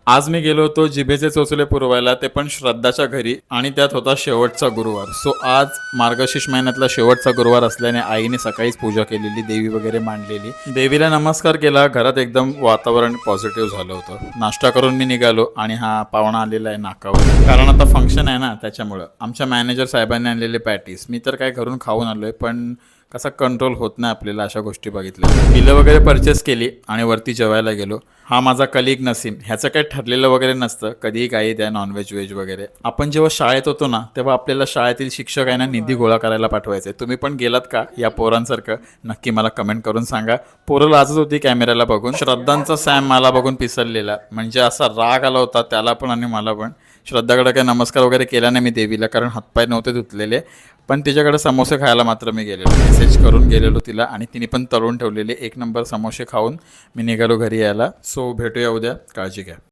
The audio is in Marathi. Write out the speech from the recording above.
आज मी गेलो होतो जिभेचे चोचले पुरवायला, ते पण श्रद्धाच्या घरी, आणि त्यात होता शेवटचा गुरुवार. सो आज मार्गशीर्ष महिन्यातला शेवटचा गुरुवार असल्याने आईने सकाळीच पूजा केलेली, देवी वगैरे मांडलेली, देवीला नमस्कार केला. घरात एकदम वातावरण पॉझिटिव्ह झालं होतं. नाश्ता करून मी निघालो आणि हा पाहुणा आलेला आहे नाकावर, कारण आता फंक्शन आहे ना, त्याच्यामुळं. आमच्या मॅनेजर साहेबांनी आणलेले पॅटीस मी तर काय घरून खाऊन आलोय, पण कसा कंट्रोल होत नाही आपल्याला अशा गोष्टी बघितल्या. बिलं वगैरे परचेस केली आणि वरती जेवायला गेलो. हा माझा कलिग नसीम. ह्याचं काही ठरलेलं वगैरे नसतं, कधीही काही द्या, नॉनव्हेज व्हेज वगैरे. आपण जेव्हा शाळेत होतो ना, तेव्हा आपल्याला शाळेतील शिक्षक आहे ना, निधी गोळा करायला पाठवायचे. तुम्ही पण गेलात का या पोरांसारखं? नक्की मला कमेंट करून सांगा. पोरं लाजत होती कॅमेऱ्याला बघून. श्रद्धांचा सॅम मला बघून पिसरलेला, म्हणजे असा राग आला होता त्याला पण आणि मला पण. श्रद्धाकडे काही नमस्कार वगैरे केला नाही मी देवीला, कारण हातपाय नव्हते धुतलेले. पण तिच्याकडे समोसे खायला मात्र मी गेलेलो, मेसेज करून गेलेलो तिला, आणि तिने पण तळून ठेवलेले 1 नंबर समोसे खाऊन मी निघालो घरी यायला. सो भेटूया उद्या. काळजी घ्या.